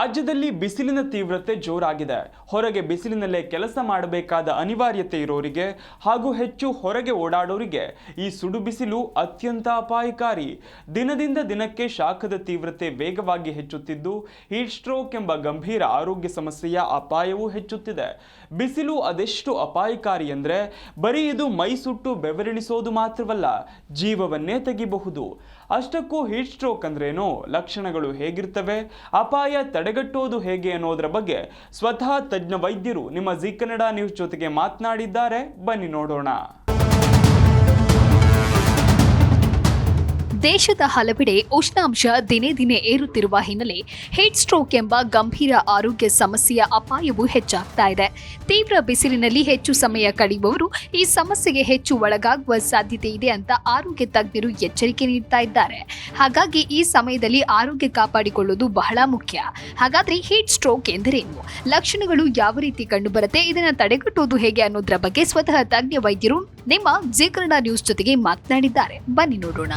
ರಾಜ್ಯದಲ್ಲಿ ಬಿಸಿಲಿನ ತೀವ್ರತೆ ಜೋರಾಗಿದೆ. ಹೊರಗೆ ಬಿಸಿಲಿನಲ್ಲೇ ಕೆಲಸ ಮಾಡಬೇಕಾದ ಅನಿವಾರ್ಯತೆ ಇರೋರಿಗೆ ಹಾಗೂ ಹೆಚ್ಚು ಹೊರಗೆ ಓಡಾಡೋರಿಗೆ ಈ ಸುಡು ಬಿಸಿಲು ಅತ್ಯಂತ ಅಪಾಯಕಾರಿ. ದಿನದಿಂದ ದಿನಕ್ಕೆ ಶಾಖದ ತೀವ್ರತೆ ವೇಗವಾಗಿ ಹೆಚ್ಚುತ್ತಿದ್ದು ಹೀಟ್ ಸ್ಟ್ರೋಕ್ ಎಂಬ ಗಂಭೀರ ಆರೋಗ್ಯ ಸಮಸ್ಯೆಯ ಅಪಾಯವೂ ಹೆಚ್ಚುತ್ತಿದೆ. ಬಿಸಿಲು ಅದೆಷ್ಟು ಅಪಾಯಕಾರಿ ಅಂದರೆ ಬರೀ ಇದು ಮೈ ಸುಟ್ಟು ಬೆವರಿಳಿಸೋದು ಮಾತ್ರವಲ್ಲ, ಜೀವವನ್ನೇ ತೆಗಿಬಹುದು. ಅಷ್ಟಕ್ಕೂ ಹೀಟ್ ಸ್ಟ್ರೋಕ್ ಅಂದ್ರೇನು, ಲಕ್ಷಣಗಳು ಹೇಗಿರ್ತವೆ, ಅಪಾಯ ತಡೆಗಟ್ಟೋದು ಹೇಗೆ ಅನ್ನೋದರ ಬಗ್ಗೆ ಸ್ವತಃ ತಜ್ಞ ವೈದ್ಯರು ನಿಮ್ಮ ಜಿ ಕನ್ನಡ ನ್ಯೂಸ್ ಜೊತೆಗೆ ಮಾತನಾಡಿದ್ದಾರೆ. ಬನ್ನಿ ನೋಡೋಣ. ದೇಶದ ಹಲವೆಡೆ ಉಷ್ಣಾಂಶ ದಿನೇ ದಿನೇ ಏರುತ್ತಿರುವ ಹಿನ್ನೆಲೆ ಹೀಟ್ ಸ್ಟ್ರೋಕ್ ಎಂಬ ಗಂಭೀರ ಆರೋಗ್ಯ ಸಮಸ್ಯೆಯ ಅಪಾಯವು ಹೆಚ್ಚಾಗ್ತಾ ಇದೆ. ತೀವ್ರ ಬಿಸಿಲಿನಲ್ಲಿ ಹೆಚ್ಚು ಸಮಯ ಕಳೆಯುವವರು ಈ ಸಮಸ್ಯೆಗೆ ಹೆಚ್ಚು ಒಳಗಾಗುವ ಸಾಧ್ಯತೆ ಇದೆ ಅಂತ ಆರೋಗ್ಯ ತಜ್ಞರು ಎಚ್ಚರಿಕೆ ನೀಡ್ತಾ ಇದ್ದಾರೆ. ಹಾಗಾಗಿ ಈ ಸಮಯದಲ್ಲಿ ಆರೋಗ್ಯ ಕಾಪಾಡಿಕೊಳ್ಳೋದು ಬಹಳ ಮುಖ್ಯ. ಹಾಗಾದ್ರೆ ಹೀಟ್ ಸ್ಟ್ರೋಕ್ ಎಂದರೇನು, ಲಕ್ಷಣಗಳು ಯಾವ ರೀತಿ ಕಂಡುಬರುತ್ತೆ, ಇದನ್ನು ತಡೆಗಟ್ಟೋದು ಹೇಗೆ ಅನ್ನೋದ್ರ ಬಗ್ಗೆ ಸ್ವತಃ ತಜ್ಞ ವೈದ್ಯರು ನಿಮ್ಮ ಜಿ ಕನ್ನಡ ನ್ಯೂಸ್ ಜೊತೆಗೆ ಮಾತನಾಡಿದ್ದಾರೆ. ಬನ್ನಿ ನೋಡೋಣ.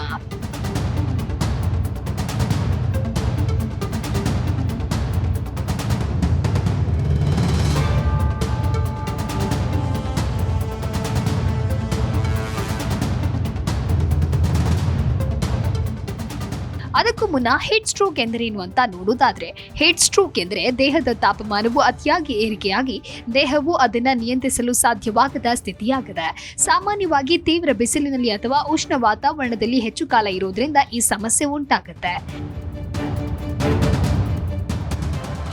ಅದಕ್ಕೂ ಮುನ್ನ ಹೀಟ್ ಸ್ಟ್ರೋಕ್ ಎಂದರೇನು ಅಂತ ನೋಡೋದಾದ್ರೆ, ಹೀಟ್ ಸ್ಟ್ರೋಕ್ ಎಂದರೆ ದೇಹದ ತಾಪಮಾನವು ಅತಿಯಾಗಿ ಏರಿಕೆಯಾಗಿ ದೇಹವು ಅದನ್ನು ನಿಯಂತ್ರಿಸಲು ಸಾಧ್ಯವಾಗದ ಸ್ಥಿತಿಯಾಗಿದೆ. ಸಾಮಾನ್ಯವಾಗಿ ತೀವ್ರ ಬಿಸಿಲಿನಲ್ಲಿ ಅಥವಾ ಉಷ್ಣ ವಾತಾವರಣದಲ್ಲಿ ಹೆಚ್ಚು ಕಾಲ ಇರೋದ್ರಿಂದ ಈ ಸಮಸ್ಯೆ ಉಂಟಾಗುತ್ತೆ.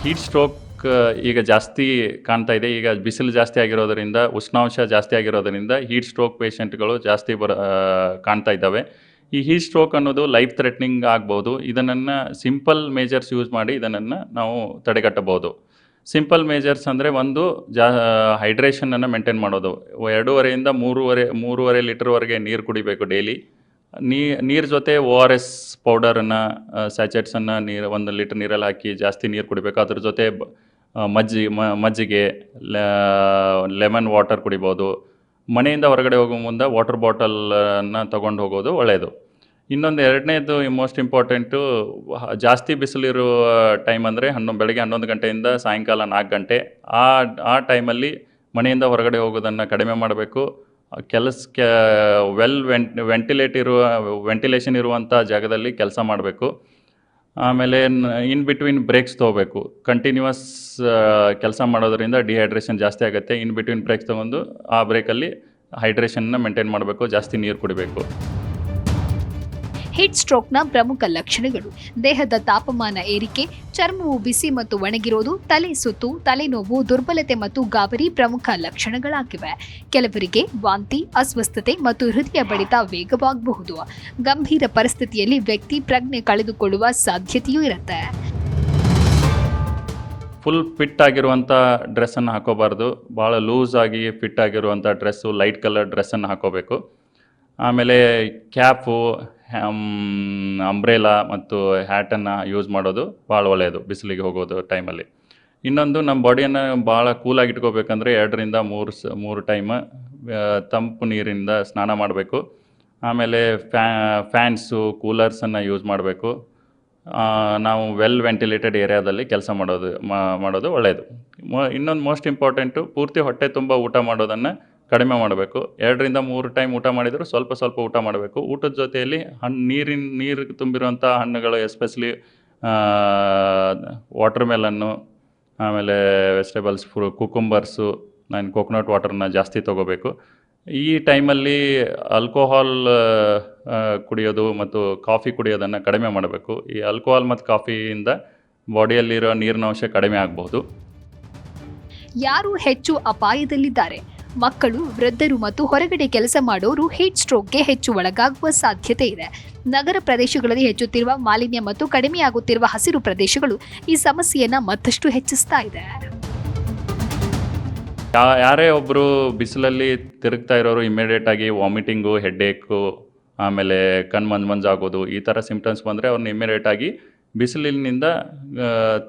ಹೀಟ್ ಸ್ಟ್ರೋಕ್ ಈಗ ಜಾಸ್ತಿ ಕಾಣ್ತಾ ಇದೆ. ಈಗ ಬಿಸಿಲು ಜಾಸ್ತಿ ಆಗಿರೋದರಿಂದ, ಉಷ್ಣಾಂಶ ಜಾಸ್ತಿ ಆಗಿರೋದರಿಂದ ಹೀಟ್ ಸ್ಟ್ರೋಕ್ ಪೇಷಂಟ್ಗಳು ಜಾಸ್ತಿ ಕಾಣ್ತಾ ಇದ್ದಾವೆ. ಈ ಹೀಟ್ ಸ್ಟ್ರೋಕ್ ಅನ್ನೋದು ಲೈಫ್ ಥ್ರೆಟ್ನಿಂಗ್ ಆಗ್ಬೋದು. ಇದನ್ನು ಸಿಂಪಲ್ ಮೇಜರ್ಸ್ ಯೂಸ್ ಮಾಡಿ ಇದನ್ನು ನಾವು ತಡೆಗಟ್ಟಬಹುದು. ಸಿಂಪಲ್ ಮೇಜರ್ಸ್ ಅಂದರೆ ಒಂದು ಹೈಡ್ರೇಷನನ್ನು ಮೇಂಟೈನ್ ಮಾಡೋದು. 2.5 3 ಲೀಟರ್ವರೆಗೆ ನೀರು ಕುಡಿಬೇಕು ಡೈಲಿ. ನೀರು ಜೊತೆ ORS ಪೌಡರನ್ನು, ಸ್ಯಾಚೆಟ್ಸನ್ನು ನೀರು 1 ಲೀಟರ್ ನೀರಲ್ಲಿ ಹಾಕಿ ಜಾಸ್ತಿ ನೀರು ಕುಡಿಬೇಕು. ಅದ್ರ ಜೊತೆ ಮಜ್ಜಿಗೆ, ಲೆಮನ್ ವಾಟರ್ ಕುಡಿಬೋದು. ಮನೆಯಿಂದ ಹೊರಗಡೆ ಹೋಗೋ ಮುಂದೆ ವಾಟರ್ ಬಾಟಲನ್ನು ತೊಗೊಂಡು ಹೋಗೋದು ಒಳ್ಳೆಯದು. ಇನ್ನೊಂದು ಎರಡನೇದು ಮೋಸ್ಟ್ ಇಂಪಾರ್ಟೆಂಟು, ಜಾಸ್ತಿ ಬಿಸಿಲಿರೋ ಟೈಮ್ ಅಂದರೆ ಬೆಳಗ್ಗೆ 11 ಗಂಟೆಯಿಂದ ಸಾಯಂಕಾಲ 4 ಗಂಟೆ. ಆ ಟೈಮಲ್ಲಿ ಮನೆಯಿಂದ ಹೊರಗಡೆ ಹೋಗೋದನ್ನು ಕಡಿಮೆ ಮಾಡಬೇಕು. ವೆಂಟಿಲೇಷನ್ ಇರುವಂಥ ಜಾಗದಲ್ಲಿ ಕೆಲಸ ಮಾಡಬೇಕು. ಆಮೇಲೆ ಇನ್ ಬಿಟ್ವೀನ್ ಬ್ರೇಕ್ಸ್ ತೊಗೋಬೇಕು. ಕಂಟಿನ್ಯೂಸ್ ಕೆಲಸ ಮಾಡೋದರಿಂದ ಡಿಹೈಡ್ರೇಷನ್ ಜಾಸ್ತಿ ಆಗುತ್ತೆ. ಇನ್ ಬಿಟ್ವೀನ್ ಬ್ರೇಕ್ಸ್ ತೊಗೊಂಡು ಆ ಬ್ರೇಕಲ್ಲಿ ಹೈಡ್ರೇಷನ್ನ ಮೇಂಟೈನ್ ಮಾಡಬೇಕು, ಜಾಸ್ತಿ ನೀರು ಕುಡಿಬೇಕು. ಹೀಟ್ ಸ್ಟ್ರೋಕ್ನ ಪ್ರಮುಖ ಲಕ್ಷಣಗಳು: ದೇಹದ ತಾಪಮಾನ ಏರಿಕೆ, ಚರ್ಮವು ಬಿಸಿ ಮತ್ತು ಒಣಗಿರೋದು, ತಲೆ ಸುತ್ತು, ತಲೆನೋವು, ದುರ್ಬಲತೆ ಮತ್ತು ಗಾಬರಿ ಪ್ರಮುಖ ಲಕ್ಷಣಗಳಾಗಿವೆ. ಕೆಲವರಿಗೆ ವಾಂತಿ, ಅಸ್ವಸ್ಥತೆ ಮತ್ತು ಹೃದಯ ಬಡಿತ ವೇಗವಾಗಬಹುದು. ಗಂಭೀರ ಪರಿಸ್ಥಿತಿಯಲ್ಲಿ ವ್ಯಕ್ತಿ ಪ್ರಜ್ಞೆ ಕಳೆದುಕೊಳ್ಳುವ ಸಾಧ್ಯತೆಯೂ ಇರುತ್ತೆ. ಫುಲ್ ಫಿಟ್ ಆಗಿರುವಂಥ ಡ್ರೆಸ್ಸನ್ನು ಹಾಕೋಬಾರ್ದು. ಭಾಳ ಲೂಸ್ ಆಗಿ ಫಿಟ್ ಆಗಿರುವಂಥ ಡ್ರೆಸ್ಸು, ಲೈಟ್ ಕಲರ್ ಡ್ರೆಸ್ಸನ್ನು ಹಾಕೋಬೇಕು. ಆಮೇಲೆ ಕ್ಯಾಪು, ಅಂಬ್ರೆಲಾ ಮತ್ತು ಹ್ಯಾಟನ್ನು ಯೂಸ್ ಮಾಡೋದು ಭಾಳ ಒಳ್ಳೆಯದು ಬಿಸಿಲಿಗೆ ಹೋಗೋದು ಟೈಮಲ್ಲಿ. ಇನ್ನೊಂದು, ನಮ್ಮ ಬಾಡಿಯನ್ನು ಭಾಳ ಕೂಲಾಗಿ ಇಟ್ಕೋಬೇಕಂದ್ರೆ 2 ಟೈಮ್ ತಂಪು ನೀರಿಂದ ಸ್ನಾನ ಮಾಡಬೇಕು. ಆಮೇಲೆ ಫ್ಯಾನ್ಸು, ಕೂಲರ್ಸನ್ನು ಯೂಸ್ ಮಾಡಬೇಕು. ನಾವು ವೆಲ್ ವೆಂಟಿಲೇಟೆಡ್ ಏರಿಯಾದಲ್ಲಿ ಕೆಲಸ ಮಾಡೋದು ಒಳ್ಳೆಯದು. ಇನ್ನೊಂದು ಮೋಸ್ಟ್ ಇಂಪಾರ್ಟೆಂಟು, ಪೂರ್ತಿ ಹೊಟ್ಟೆ ತುಂಬ ಊಟ ಮಾಡೋದನ್ನು ಕಡಿಮೆ ಮಾಡಬೇಕು. 2 ಟೈಮ್ ಊಟ ಮಾಡಿದರೂ ಸ್ವಲ್ಪ ಊಟ ಮಾಡಬೇಕು. ಊಟದ ಜೊತೆಯಲ್ಲಿ ನೀರು ತುಂಬಿರುವಂಥ ಹಣ್ಣುಗಳು, ಎಸ್ಪೆಷಲಿ ವಾಟರ್ ಮೆಲನ್ನು, ಆಮೇಲೆ ವೆಜಿಟೇಬಲ್ಸ್, ಕುಕುಂಬರ್ಸು, ಕೋಕೋನಟ್ ವಾಟರ್ನ ಜಾಸ್ತಿ ತೊಗೋಬೇಕು. ಈ ಟೈಮಲ್ಲಿ ಆಲ್ಕೋಹಾಲ್ ಕುಡಿಯೋದು ಮತ್ತು ಕಾಫಿ ಕುಡಿಯೋದನ್ನು ಕಡಿಮೆ ಮಾಡಬೇಕು. ಈ ಆಲ್ಕೋಹಾಲ್ ಮತ್ತು ಕಾಫಿಯಿಂದ ಬಾಡಿಯಲ್ಲಿರೋ ನೀರಿನ ಅಂಶ ಕಡಿಮೆ ಆಗಬಹುದು. ಯಾರು ಹೆಚ್ಚು ಅಪಾಯದಲ್ಲಿದ್ದಾರೆ? ಮಕ್ಕಳು, ವೃದ್ಧರು ಮತ್ತು ಹೊರಗಡೆ ಕೆಲಸ ಮಾಡೋರು ಹೀಟ್ ಸ್ಟ್ರೋಕ್ಗೆ ಹೆಚ್ಚು ಒಳಗಾಗುವ ಸಾಧ್ಯತೆ ಇದೆ. ನಗರ ಪ್ರದೇಶಗಳಲ್ಲಿ ಹೆಚ್ಚುತ್ತಿರುವ ಮಾಲಿನ್ಯ ಮತ್ತು ಕಡಿಮೆಯಾಗುತ್ತಿರುವ ಹಸಿರು ಪ್ರದೇಶಗಳು ಈ ಸಮಸ್ಯೆಯನ್ನು ಮತ್ತಷ್ಟು ಹೆಚ್ಚಿಸ್ತಾ ಇದೆ. ಯಾರೇ ಒಬ್ಬರು ಬಿಸಿಲಲ್ಲಿ ತಿರುಗ್ತಾ ಇರೋರು ಇಮಿಡಿಯೇಟಾಗಿ ವಾಮಿಟಿಂಗು, ಹೆಡ್ಏಕು, ಆಮೇಲೆ ಮಂಜಾಗೋದು, ಈ ಥರ ಸಿಂಪ್ಟಮ್ಸ್ ಬಂದರೆ ಅವ್ರನ್ನ ಇಮಿಡಿಯೇಟಾಗಿ ಬಿಸಿಲಿನಿಂದ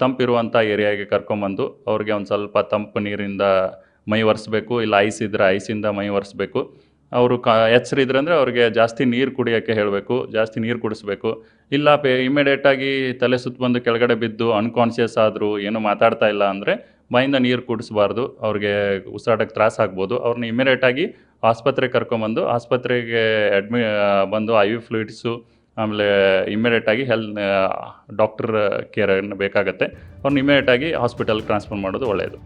ತಂಪಿರುವಂಥ ಏರಿಯಾಗೆ ಕರ್ಕೊಂಬಂದು ಅವ್ರಿಗೆ ಒಂದು ಸ್ವಲ್ಪ ತಂಪು ನೀರಿಂದ ಮೈ ಒರೆಸ್ಬೇಕು. ಇಲ್ಲ ಐಸ್ ಇದ್ದರೆ ಐಸಿಂದ ಮೈ ಒರೆಸ್ಬೇಕು. ಅವರು ಎಚ್ಚರಿದ್ರೆ ಅಂದರೆ ಅವ್ರಿಗೆ ಜಾಸ್ತಿ ನೀರು ಕುಡಿಯೋಕ್ಕೆ ಹೇಳಬೇಕು, ಜಾಸ್ತಿ ನೀರು ಕುಡಿಸ್ಬೇಕು. ಇಲ್ಲ ಇಮಿಡಿಯೇಟಾಗಿ ತಲೆ ಸುತ್ತ ಬಂದು ಕೆಳಗಡೆ ಬಿದ್ದು ಅನ್ಕಾನ್ಷಿಯಸ್ ಆದರೂ ಏನೂ ಮಾತಾಡ್ತಾ ಇಲ್ಲ ಅಂದರೆ ಬಾಯಿಂದ ನೀರು ಕುಡಿಸ್ಬಾರ್ದು, ಅವ್ರಿಗೆ ಉಸಿರಾಟಕ್ಕೆ ತ್ರಾಸ ಆಗ್ಬೋದು. ಅವ್ರನ್ನ ಇಮಿಡಿಯೇಟಾಗಿ ಆಸ್ಪತ್ರೆಗೆ ಕರ್ಕೊಂಬಂದು ಆಸ್ಪತ್ರೆಗೆ ಬಂದು IV ಫ್ಲೂಯಿಡ್ಸು ಆಮೇಲೆ ಇಮಿಡಿಯೇಟಾಗಿ ಡಾಕ್ಟರ್ ಕೇರ್ ಬೇಕಾಗತ್ತೆ. ಅವ್ರನ್ನ ಇಮಿಡಿಯೇಟಾಗಿ ಹಾಸ್ಪಿಟಲ್ಗೆ ಟ್ರಾನ್ಸ್ಫರ್ ಮಾಡೋದು ಒಳ್ಳೆಯದು.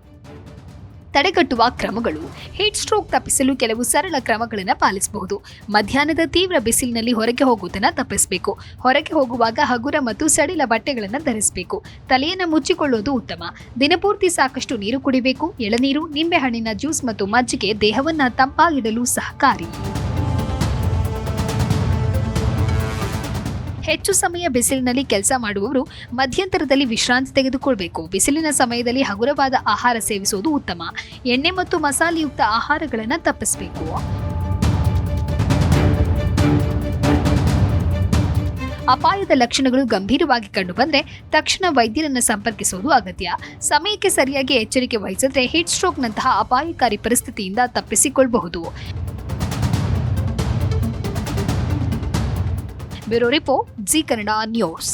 ತಡೆಗಟ್ಟುವ ಕ್ರಮಗಳು. ಹೀಟ್ ಸ್ಟ್ರೋಕ್ ತಪ್ಪಿಸಲು ಕೆಲವು ಸರಳ ಕ್ರಮಗಳನ್ನು ಪಾಲಿಸಬಹುದು. ಮಧ್ಯಾಹ್ನದ ತೀವ್ರ ಬಿಸಿಲಿನಲ್ಲಿ ಹೊರಗೆ ಹೋಗುವುದನ್ನು ತಪ್ಪಿಸಬೇಕು. ಹೊರಗೆ ಹೋಗುವಾಗ ಹಗುರ ಮತ್ತು ಸಡಿಲ ಬಟ್ಟೆಗಳನ್ನು ಧರಿಸಬೇಕು. ತಲೆಯನ್ನು ಮುಚ್ಚಿಕೊಳ್ಳುವುದು ಉತ್ತಮ. ದಿನಪೂರ್ತಿ ಸಾಕಷ್ಟು ನೀರು ಕುಡಿಬೇಕು. ಎಳನೀರು, ನಿಂಬೆಹಣ್ಣಿನ ಜ್ಯೂಸ್ ಮತ್ತು ಮಜ್ಜಿಗೆ ದೇಹವನ್ನು ತಂಪಾಗಿಡಲು ಸಹಕಾರಿ. ಹೆಚ್ಚು ಸಮಯ ಬಿಸಿಲಿನಲ್ಲಿ ಕೆಲಸ ಮಾಡುವವರು ಮಧ್ಯಂತರದಲ್ಲಿ ವಿಶ್ರಾಂತಿ ತೆಗೆದುಕೊಳ್ಳಬೇಕು. ಬಿಸಿಲಿನ ಸಮಯದಲ್ಲಿ ಹಗುರವಾದ ಆಹಾರ ಸೇವಿಸುವುದು ಉತ್ತಮ. ಎಣ್ಣೆ ಮತ್ತು ಮಸಾಲೆಯುಕ್ತ ಆಹಾರಗಳನ್ನು ತಪ್ಪಿಸಬೇಕು. ಅಪಾಯದ ಲಕ್ಷಣಗಳು ಗಂಭೀರವಾಗಿ ಕಂಡುಬಂದರೆ ತಕ್ಷಣ ವೈದ್ಯರನ್ನು ಸಂಪರ್ಕಿಸುವುದು ಅಗತ್ಯ. ಸಮಯಕ್ಕೆ ಸರಿಯಾಗಿ ಎಚ್ಚರಿಕೆ ವಹಿಸಿದ್ರೆ ಹೀಟ್ ಸ್ಟ್ರೋಕ್ನಂತಹ ಅಪಾಯಕಾರಿ ಪರಿಸ್ಥಿತಿಯಿಂದ ತಪ್ಪಿಸಿಕೊಳ್ಳಬಹುದು. Bureau report, G Kannada news.